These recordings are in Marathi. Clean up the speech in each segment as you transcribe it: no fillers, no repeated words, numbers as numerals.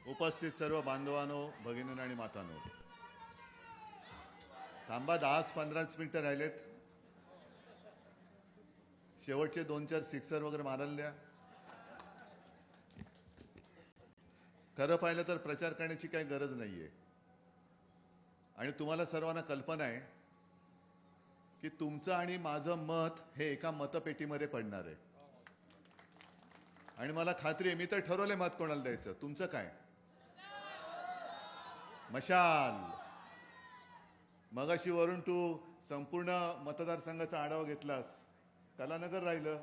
उपस्थित सर्व बांधवांनो, भगिनींनो आणि मातांनो, थांबा. 10-15 मिनिटं राहिलेत. शेवटचे 2-4 सिक्सर वगैरे मारायला द्या. खरं पाहिलं तर प्रचार करण्याची काही गरज नाहीये. आणि तुम्हाला सर्वांना कल्पना आहे की तुमचं आणि माझं मत हे एका मतपेटीमध्ये पडणार आहे. आणि मला खात्री आहे, मी तर ठरवलंय मत कोणाला द्यायचं. तुमचं काय? मशाल. मगाशी वरून तू संपूर्ण मतदारसंघाचा आढावा घेतलास. कलानगर राहिलं,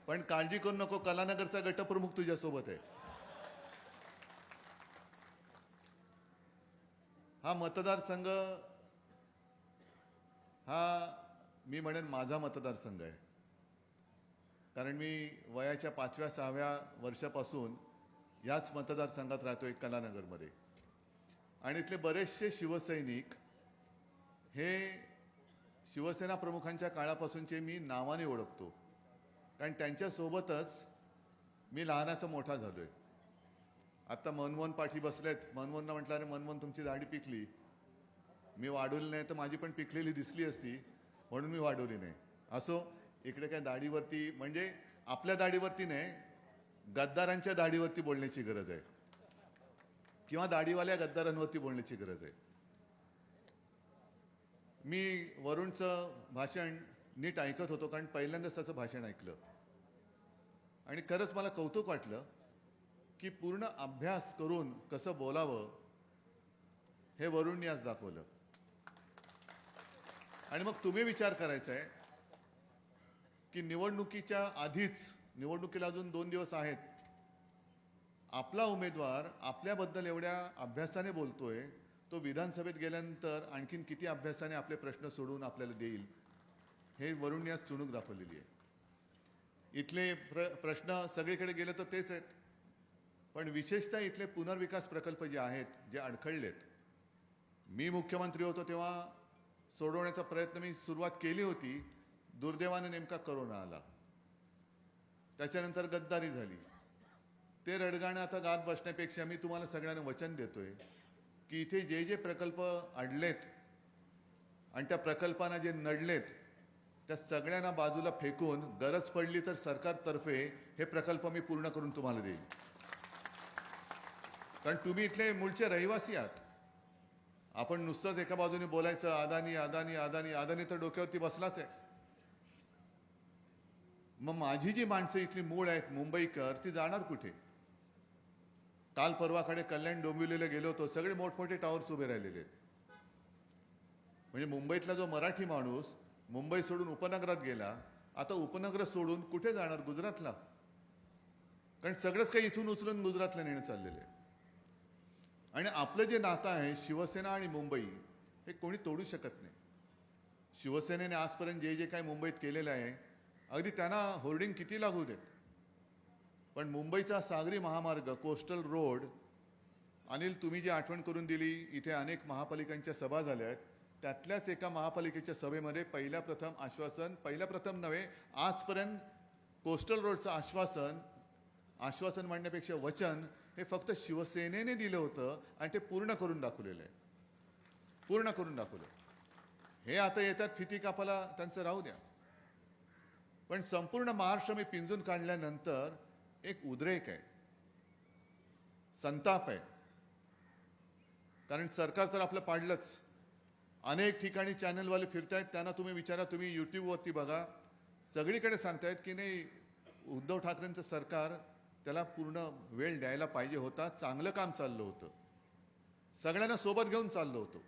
पण काळजी करू नको, कलानगरचा गटप्रमुख तुझ्यासोबत आहे. हा मतदारसंघ हा मी म्हणेन माझा मतदारसंघ आहे. कारण मी वयाच्या 5व्या-6व्या वर्षापासून याच मतदारसंघात राहतोय, कलानगरमध्ये. आणि इथले बरेचसे शिवसैनिक हे शिवसेना प्रमुखांच्या काळापासूनचे मी नावाने ओळखतो. कारण त्यांच्यासोबतच मी लहानाचा मोठा झालोय. आता मनमोहन पाठी बसलेत. मनमोहनला म्हटलं, अरे मनमोहन, तुमची दाढी पिकली. मी वाढवली नाही तर माझी पण पिकलेली दिसली असती, म्हणून मी वाढवली नाही. असो, इकडे काय दाढीवरती म्हणजे आपल्या दाढीवरती नाही, गद्दारांच्या दाढीवरती बोलण्याची गरज आहे, किंवा दाढीवाल्या गद्दारांवरती बोलण्याची गरज आहे. मी वरुणचं भाषण नीट ऐकत होतो, कारण पहिल्यांदाच त्याचं भाषण ऐकलं. आणि खरंच मला कौतुक वाटलं की पूर्ण अभ्यास करून कसं बोलावं हे वरुणने आज दाखवलं. आणि मग तुम्ही विचार करायचा आहे की निवडणुकीच्या आधीच, निवडणुकीला अजून 2 दिवस आहेत, आपला उमेदवार आपल्याबद्दल एवढ्या अभ्यासाने बोलतोय, तो विधानसभेत गेल्यानंतर आणखीन किती अभ्यासाने आपले प्रश्न सोडवून आपल्याला देईल, हे वरुणने आज चुणूक दाखवलेली आहे. इथले प्रश्न सगळीकडे गेले तर तेच आहेत, पण विशेषतः इथले पुनर्विकास प्रकल्प जे आहेत, जे अडखळलेत, मी मुख्यमंत्री होतो तेव्हा सोडवण्याचा प्रयत्न मी सुरुवात केली होती. दुर्दैवाने नेमका कोरोना आला, त्याच्यानंतर गद्दारी झाली. ते रडगाणं आता गात बसण्यापेक्षा मी तुम्हाला सगळ्यांना वचन देतोय की इथे जे जे प्रकल्प अडलेत आणि त्या प्रकल्पांना जे नडलेत, त्या सगळ्यांना बाजूला फेकून गरज पडली तर सरकारतर्फे हे प्रकल्प मी पूर्ण करून तुम्हाला देईन. कारण तुम्ही इथले मूळचे रहिवासी आहात. आपण नुसतंच एका बाजूने बोलायचं अदानी अदानी अदानी अदानी, तर डोक्यावरती बसलाच आहे. मग माझी जी माणसं इथली मूळ आहेत, मुंबईकर, ती जाणार कुठे? काल परवाकडे कल्याण डोंबिवलीला गेलो होतो, सगळे मोठमोठे टॉवर्स उभे राहिलेले आहेत. म्हणजे मुंबईतला जो मराठी माणूस मुंबई सोडून उपनगरात गेला, आता उपनगर सोडून कुठे जाणार? गुजरातला. कारण सगळंच काही इथून उचलून गुजरातला नेणं चाललेलं आहे. आणि आपलं जे नातं आहे शिवसेना आणि मुंबई, हे कोणी तोडू शकत नाही. शिवसेनेने आजपर्यंत जे जे काय मुंबईत केलेलं आहे, अगदी त्यांना होर्डिंग किती लागू देत, पण मुंबईचा सागरी महामार्ग, कोस्टल रोड, अनिल तुम्ही जी आठवण करून दिली, इथे अनेक महापालिकांच्या सभा झाल्या आहेत. त्यातल्याच एका महापालिकेच्या सभेमध्ये पहिल्या प्रथम नव्हे, आजपर्यंत कोस्टल रोडचं आश्वासन म्हणण्यापेक्षा वचन हे फक्त शिवसेनेने दिलं होतं आणि ते पूर्ण करून दाखवलेलं आहे. पूर्ण करून दाखवलं. हे आता येतात फिती कापाला, त्यांचं राहू द्या. पण संपूर्ण महाराष्ट्र मी पिंजून काढल्यानंतर एक उद्रेक आहे, संताप आहे. कारण सरकार तर आपलं पाडलंच. अनेक ठिकाणी चॅनलवाले फिरतायत, त्यांना तुम्ही विचारा, तुम्ही यूट्यूबवरती बघा, सगळीकडे सांगतायत की नाही, उद्धव ठाकरेंचं सरकार, त्याला पूर्ण वेळ द्यायला पाहिजे होता, चांगलं काम चाललं होतं, सगळ्यांना सोबत घेऊन चाललं होतं.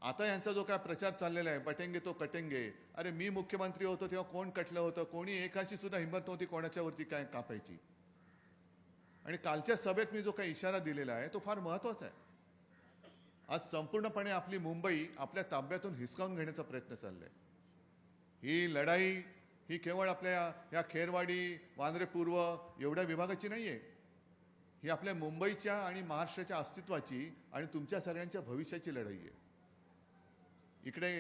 आता यांचा जो काय प्रचार चाललेला आहे, पटेंगे तो कटेंगे, अरे मी मुख्यमंत्री होतो तेव्हा कोण कटलं होतं? कोणी एकाची सुद्धा हिंमत नव्हती कोणाच्यावरती काय कापायची. आणि कालच्या सभेत मी जो काही इशारा दिलेला आहे तो फार महत्वाचा आहे. आज संपूर्णपणे आपली मुंबई आपल्या ताब्यातून हिसकावून घेण्याचा प्रयत्न चाललाय. ही लढाई ही केवळ आपल्या या खेरवाडी, वांद्रे पूर्व एवढ्या विभागाची नाहीये. ही आपल्या मुंबईच्या आणि महाराष्ट्राच्या अस्तित्वाची आणि तुमच्या सगळ्यांच्या भविष्याची लढाई आहे. इकडे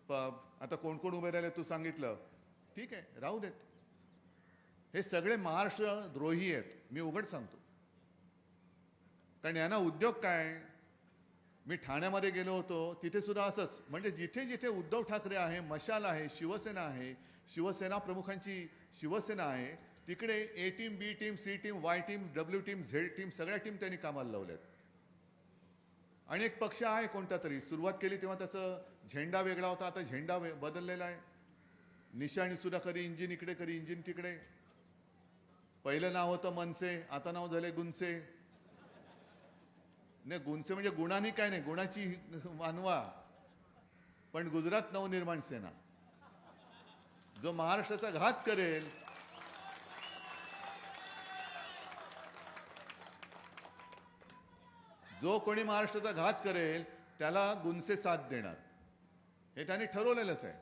आता कोण कोण उभे राहिले तू सांगितलं, ठीक आहे, राहू देत. हे सगळे महाराष्ट्र द्रोही आहेत, मी उघड सांगतो. कारण यांना उद्योग काय. मी ठाण्यामध्ये गेलो होतो, तिथे सुद्धा असंच. म्हणजे जिथे जिथे उद्धव ठाकरे आहे, मशाल आहे, शिवसेना आहे, शिवसेना प्रमुखांची शिवसेना आहे, तिकडे A team, B team, C team, Y team, W team, Z team, सगळ्या टीम त्यांनी कामाला लावल्यात. आणि एक पक्ष आहे कोणता तरी, सुरुवात केली तेव्हा त्याचा झेंडा वेगळा होता, आता झेंडा बदललेला आहे. निशाणी सुद्धा कधी इंजिन इकडे, कधी इंजिन तिकडे. पहिलं नाव होतं मनसे, आता नाव झाले गुनसे. नाही, गुणचे म्हणजे गुणांनी काय नाही, गुणाची मानवा. पण गुजरात नवनिर्माण सेना जो महाराष्ट्राचा घात करेल, जो कोणी महाराष्ट्राचा घात करेल त्याला गुणचे साथ देणार, हे त्यांनी ठरवलेलंच आहे.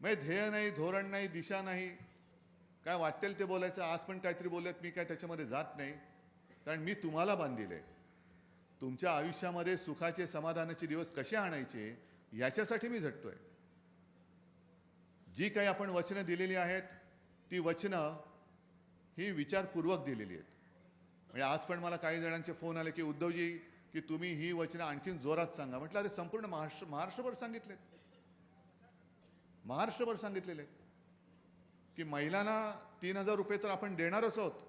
म्हणजे ध्येय नाही, धोरण नाही, दिशा नाही, काय वाटेल ते बोलायचं. आज पण काहीतरी बोलत, मी काय त्याच्यामध्ये जात नाही. कारण मी तुम्हाला बांधिले, तुमच्या आयुष्यामध्ये सुखाचे, समाधानाचे दिवस कसे आणायचे याच्यासाठी मी झटतोय. जी काही आपण वचनं दिलेली आहेत, ती वचनं ही विचारपूर्वक दिलेली आहेत. म्हणजे आज पण मला काही जणांचे फोन आले की उद्धवजी, की तुम्ही ही वचनं आणखीन जोरात सांगा. म्हटलं अरे संपूर्ण महाराष्ट्रभर सांगितले, महाराष्ट्रभर सांगितलेले की महिलांना 3,000 रुपये तर आपण देणारच आहोत.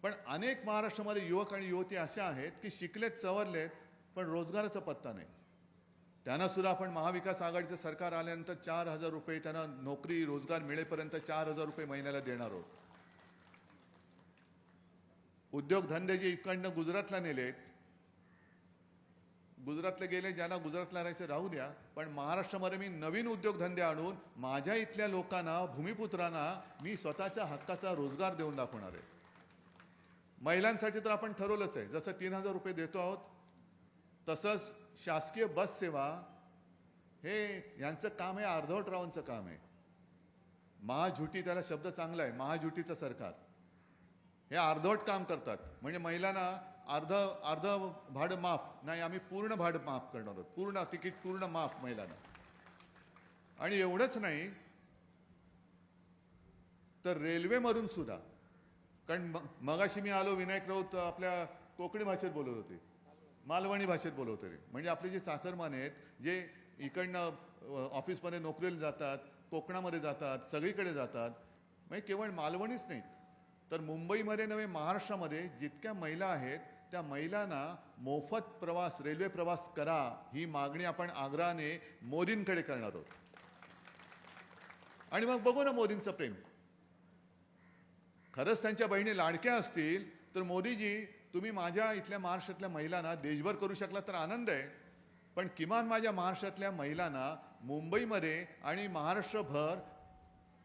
पण अनेक महाराष्ट्रामध्ये युवक आणि युवती अशा आहेत की शिकलेत, सवरलेत, पण रोजगाराचा पत्ता नाही. त्यांना सुद्धा आपण महाविकास आघाडीचं सरकार आल्यानंतर 4,000 रुपये त्यांना नोकरी, रोजगार मिळेपर्यंत 4,000 रुपये महिन्याला देणार आहोत. उद्योगधंदे जे इकडनं गुजरातला नेलेत, गुजरातला गेले, ज्यांना गुजरातला राहायचं राहू द्या, पण महाराष्ट्रामध्ये मी नवीन उद्योगधंदे आणून माझ्या इथल्या लोकांना, भूमिपुत्रांना मी स्वतःच्या हक्काचा रोजगार देऊन दाखवणार आहे. महिलांसाठी तर आपण ठरवलंच आहे, जसं 3,000 रुपये देतो आहोत, तसंच शासकीय बस सेवा, हे यांचं काम आहे, अर्धवट रावांचं काम आहे. महाझुटी, त्याला शब्द चांगला आहे, महाझुटीचं सरकार. हे अर्धवट काम करतात. म्हणजे महिलांना अर्ध भाडं माफ नाही, आम्ही पूर्ण भाडं माफ करणार आहोत, पूर्ण तिकीट पूर्ण माफ महिलांना. आणि एवढंच नाही तर रेल्वेमधून सुद्धा. कारण मगाशी मी आलो, विनायक राऊत आपल्या कोकणी भाषेत बोलत होते, मालवणी भाषेत बोलत होते. म्हणजे आपले जे चाकरमान आहेत, जे इकडनं ऑफिसमध्ये नोकरीला जातात, कोकणामध्ये जातात, सगळीकडे जातात, म्हणजे केवळ मालवणीच नाही, तर मुंबईमध्ये नव्हे, महाराष्ट्रामध्ये जितक्या महिला आहेत त्या महिलांना मोफत प्रवास, रेल्वे प्रवास करा, ही मागणी आपण आग्रहाने मोदींकडे करणार आहोत. आणि मग बघू ना मोदींचं प्रेम. खरंच त्यांच्या बहिणी लाडक्या असतील तर मोदीजी, तुम्ही माझ्या इथल्या महाराष्ट्रातल्या महिलांना देशभर करू शकला तर आनंद आहे, पण किमान माझ्या महाराष्ट्रातल्या महिलांना मुंबईमध्ये आणि महाराष्ट्रभर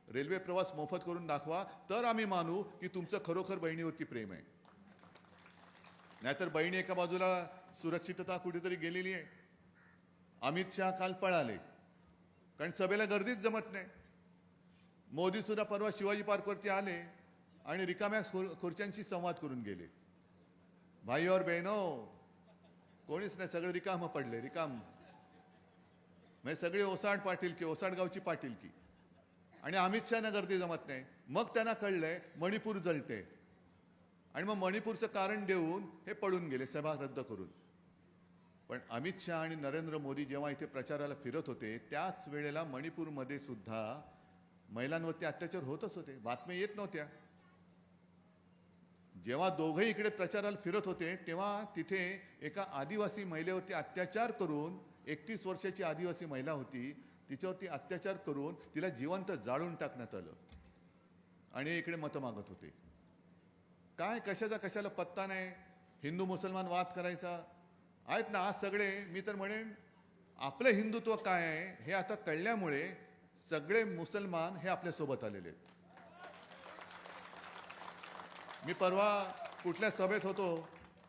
रेल्वे प्रवास मोफत करून दाखवा, तर आम्ही मानू की तुमचं खरोखर बहिणीवरती प्रेम आहे. नाहीतर बहिणी एका बाजूला सुरक्षितता कुठेतरी गेलेली आहे. अमित शहा काल पळाले, कारण सभेला गर्दीच जमत नाही. मोदी सुद्धा परवा शिवाजी पार्कवरती आले आणि रिकाम्या खुर्च्यांशी संवाद करून गेले. भाई और बहनो, कोणीच नाही, सगळे रिकाम पडले, रिकाम. म्हणजे सगळे ओसाड पाटील की, ओसाड गावची पाटील की. आणि अमित शहाना गर्दी जमत नाही. मग त्यांना कळलंय मणिपूर जळते, आणि मग मणिपूरचं कारण देऊन हे पळून गेले, सभा रद्द करून. पण अमित शहा आणि नरेंद्र मोदी जेव्हा इथे प्रचाराला फिरत होते, त्याच वेळेला मणिपूरमध्ये सुद्धा महिलांवरती अत्याचार होतच होते, बातम्या येत नव्हत्या. जेव्हा दोघंही इकडे प्रचाराला फिरत होते तेव्हा तिथे एका आदिवासी महिलेवरती अत्याचार करून, 31 वर्षाची आदिवासी महिला होती, तिच्यावरती अत्याचार करून तिला जिवंत जाळून टाकण्यात आलं. आणि इकडे मतं मागत होते. काय कशाचा कशाला पत्ता नाही, हिंदू मुसलमान वाद करायचा. आहेत ना आज सगळे, मी तर म्हणेन आपलं हिंदुत्व काय आहे हे आता कळल्यामुळे सगळे मुसलमान हे आपल्यासोबत आलेले आहेत. मी परवा कुठल्या सभेत होतो,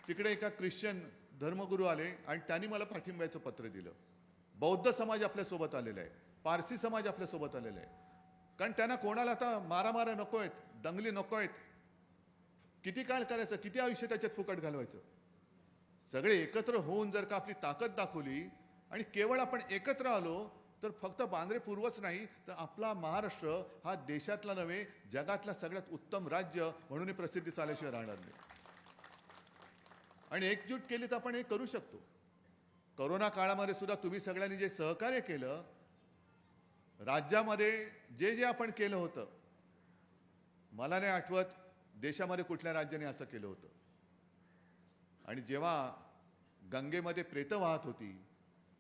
तिकडे एका ख्रिश्चन धर्मगुरू आले आणि त्यांनी मला पाठिंब्याचं पत्र दिलं. बौद्ध समाज आपल्यासोबत आलेला आहे, पारसी समाज आपल्यासोबत आलेला आहे. कारण त्यांना कोणाला आता मारामारा नको आहेत, दंगली नको आहेत. किती काळ करायचं, किती आयुष्य त्याच्यात फुकट घालवायचं. सगळे एकत्र होऊन जर का आपली ताकद दाखवली आणि केवळ आपण एकत्र आलो तर फक्त वांद्रे पूर्वच नाही तर आपला महाराष्ट्र हा देशातला नव्हे जगातला सगळ्यात उत्तम राज्य म्हणून प्रसिद्धी आल्याशिवाय राहणार नाही. आणि एकजूट केली तर आपण हे करू शकतो. कोरोना काळामध्ये सुद्धा तुम्ही सगळ्यांनी जे सहकार्य केलं, राज्यामध्ये जे जे आपण केलं होतं, मला नाही आठवत देशामध्ये कुठल्या राज्याने असं केलं होतं. आणि जेव्हा गंगेमध्ये प्रेतं वाहत होती,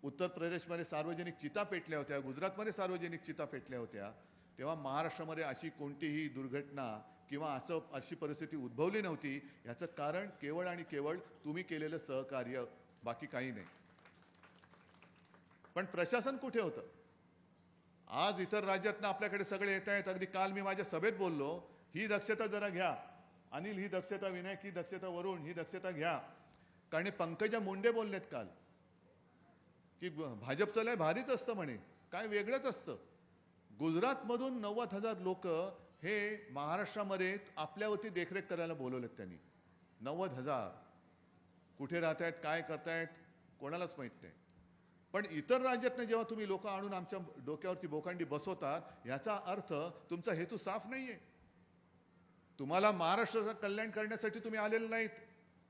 उत्तर प्रदेशमध्ये सार्वजनिक चिता पेटल्या होत्या, गुजरातमध्ये सार्वजनिक चिता पेटल्या होत्या, तेव्हा महाराष्ट्रामध्ये अशी कोणतीही दुर्घटना किंवा अशी परिस्थिती उद्भवली नव्हती. याचं कारण केवळ आणि केवळ तुम्ही केलेलं सहकार्य, बाकी काही नाही. पण प्रशासन कुठे होतं? आज इतर राज्यातनं आपल्याकडे सगळे येत आहेत. अगदी काल मी माझ्या सभेत बोललो, ही दक्षता जरा घ्या, अनिल ही दक्षता, विनायक ही दक्षता, वरुण ही दक्षता घ्या. कारण पंकजा मुंडे बोललेत काल की भाजपचं लय भारीच असतं म्हणे, काय वेगळंच असतं. गुजरातमधून 90,000 लोक हे महाराष्ट्रामध्ये आपल्यावरती देखरेख करायला बोलवलेत त्यांनी. 90,000 कुठे राहत आहेत, काय करतायत, कोणालाच माहित नाही. पण इतर राज्यातनं जेव्हा तुम्ही लोक आणून आमच्या डोक्यावरती बोकांडी बसवतात, याचा अर्थ तुमचा हेतू साफ नाहीये. तुम्हाला महाराष्ट्राचं कल्याण करण्यासाठी तुम्ही आलेले नाहीत,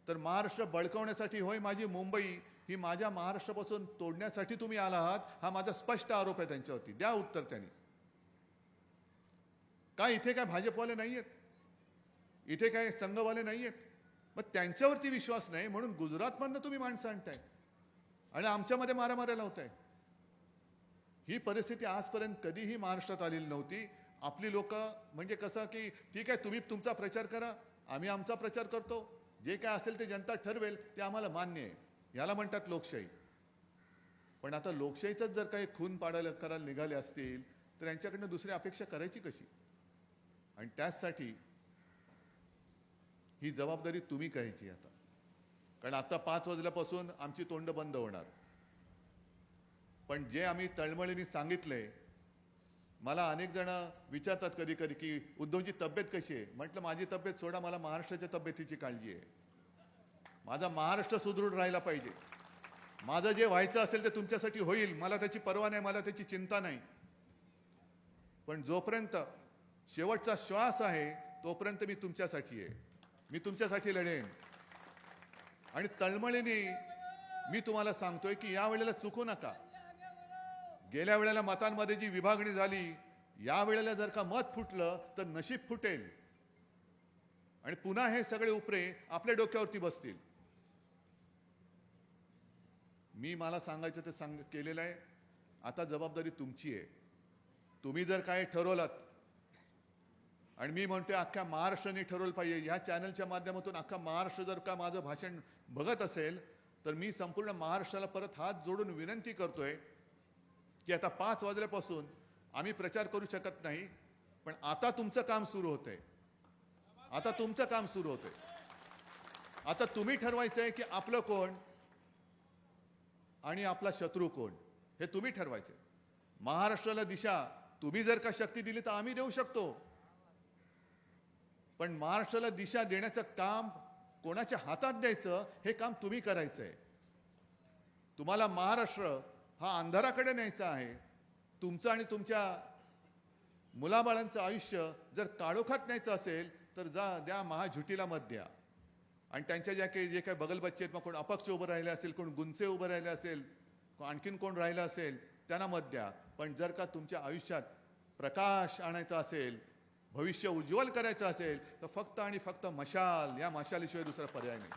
तर महाराष्ट्र बळकवण्यासाठी, होय माझी मुंबई ही माझ्या महाराष्ट्रापासून तोडण्यासाठी तुम्ही आला आहात. हा माझा स्पष्ट आरोप आहे त्यांच्यावरती. द्या उत्तर त्यांनी. काय इथे काय भाजपवाले नाहीयेत, इथे काय संघवाले नाहीयेत, मग त्यांच्यावरती विश्वास नाही म्हणून गुजरातमधनं तुम्ही माणसं आणताय आणि आमच्यामध्ये मारामाऱ्या लावताय. ही परिस्थिती आजपर्यंत कधीही महाराष्ट्रात आलेली नव्हती. आपली लोक म्हणजे कसं की ठीक आहे, तुम्ही तुमचा प्रचार करा, आम्ही आमचा प्रचार करतो, जे काय असेल ते जनता ठरवेल, ते आम्हाला मान्य आहे. याला म्हणतात लोकशाही. पण आता लोकशाहीचाच जर काही खून पाडायला करायला निघाले असतील तर यांच्याकडनं दुसरी अपेक्षा करायची कशी? आणि त्याचसाठी ही जबाबदारी तुम्ही घ्यायची आता. कारण आता 5 वाजल्यापासून आमची तोंड बंद होणार. पण जे आम्ही तळमळीने सांगितलंय, मला अनेक जण विचारतात कधी कधी की उद्धवची तब्येत कशी आहे. म्हटलं माझी तब्येत सोडा, मला महाराष्ट्राच्या तब्येतीची काळजी आहे. माझा महाराष्ट्र सुदृढ राहायला पाहिजे. माझं जे व्हायचं असेल ते तुमच्यासाठी होईल, मला त्याची पर्वा नाही, मला त्याची चिंता नाही. पण जोपर्यंत शेवटचा श्वास आहे तोपर्यंत मी तुमच्यासाठी आहे, मी तुमच्यासाठी लढेन. आणि तळमळीने मी तुम्हाला सांगतोय की या वेळेला चुकू नका. गेल्या वेळेला मतांमध्ये जी विभागणी झाली, या वेळेला जर का मत फुटलं तर नशीब फुटेल आणि पुन्हा हे सगळे उपरे आपल्या डोक्यावरती बसतील. मी मला सांगायचं ते केलेलं आहे. आता जबाबदारी तुमची आहे. तुम्ही जर काय ठरवलात, आणि मी म्हणतोय अख्ख्या महाराष्ट्राने ठरवलं पाहिजे, ह्या चॅनलच्या माध्यमातून अख्खा महाराष्ट्र जर का माझं भाषण बघत असेल तर मी संपूर्ण महाराष्ट्राला परत हात जोडून विनंती करतोय की आता 5 वाजल्यापासून आम्ही प्रचार करू शकत नाही, पण आता तुमचं काम सुरू होतंय. आता तुमचं काम सुरू होतंय. आता तुम्ही ठरवायचंय की आपलं कोण आणि आपला शत्रू कोण, हे तुम्ही ठरवायचंय. महाराष्ट्राला दिशा तुम्ही जर का शक्ती दिली तर आम्ही देऊ शकतो, पण महाराष्ट्राला दिशा देण्याचं काम कोणाच्या हातात द्यायचं हे काम तुम्ही करायचंय. तुम्हाला महाराष्ट्र हा अंधाराकडे न्यायचा आहे. तुमचं आणि तुमच्या मुलाबाळांचं आयुष्य जर काळोखात न्यायचं असेल तर द्या महाझुटीला मत द्या. आणि त्यांच्या जे काही बगलबच्चे आहेत, मग कोण अपक्ष उभं राहिले असेल, कोण गुंचे उभं राहिले असेल, आणखीन कोण राहिलं असेल, त्यांना मत द्या. पण जर का तुमच्या आयुष्यात प्रकाश आणायचा असेल, भविष्य उज्ज्वल करायचं असेल तर फक्त आणि फक्त मशाल, या मशालीशिवाय दुसरा पर्याय नाही.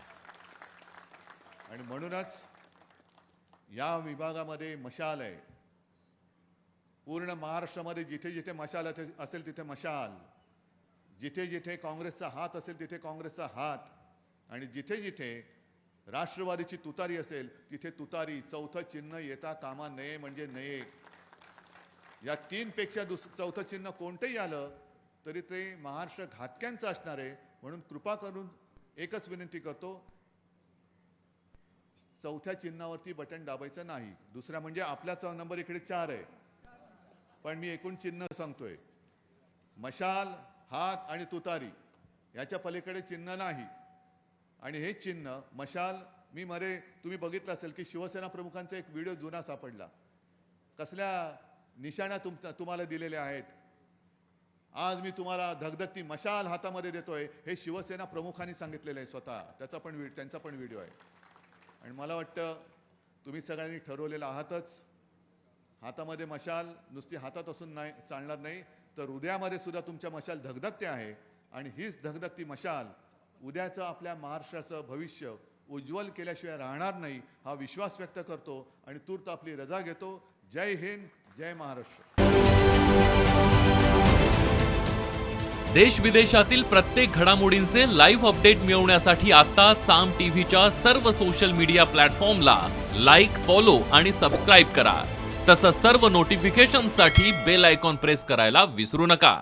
आणि म्हणूनच या विभागामध्ये मशाल आहे. पूर्ण महाराष्ट्रामध्ये जिथे जिथे मशाल असेल तिथे मशाल, जिथे जिथे काँग्रेसचा हात असेल तिथे काँग्रेसचा हात, आणि जिथे जिथे राष्ट्रवादीची तुतारी असेल तिथे तुतारी. चौथं चिन्ह येता कामा नये म्हणजे नये. या 3 पेक्षा चौथं चिन्ह कोणतंही आलं तरी ते महाराष्ट्र घातक्यांचं असणार आहे. म्हणून कृपा करून एकच विनंती करतो, चौथ्या चिन्हावरती बटन दाबायचं नाही. दुसरा म्हणजे आपल्याचा नंबर इकडे 4 आहे, पण मी एकूण चिन्ह सांगतोय. मशाल, हात आणि तुतारी याच्या पलीकडे चिन्ह नाही. आणि हे चिन्ह मशाल, तुम्ही बघितलं असेल की शिवसेना प्रमुखांचा एक व्हिडिओ जुना सापडला. कसल्या निशाण्या तुम्हाला दिलेल्या आहेत. आज मी तुम्हाला धगधगती मशाल हातामध्ये देतोय हे शिवसेना प्रमुखांनी सांगितलेलं आहे स्वतः. त्यांचा पण व्हिडिओ आहे. आणि मला वाटतं तुम्ही सगळ्यांनी ठरवलेलं आहातच, हातामध्ये मशाल नुसती हातात असून नाही चालणार नाही, तर हृदयामध्ये सुद्धा तुमच्या मशाल धगधगते आहे. आणि हीच धगधगती मशाल उद्याचं आपल्या महाराष्ट्राचं भविष्य उज्ज्वल केल्याशिवाय राहणार नाही हा विश्वास व्यक्त करतो आणि तूर्त आपली रजा घेतो. जय हिंद, जय महाराष्ट्र. देश विदेशातील प्रत्येक घडामोडींचे लाईव्ह अपडेट मिळवण्यासाठी आता साम टीव्हीच्या सर्व सोशल मीडिया प्लॅटफॉर्मला लाईक, फॉलो आणि सबस्क्राईब करा. तसंच सर्व नोटिफिकेशनसाठी बेल आयकॉन प्रेस करायला विसरू नका.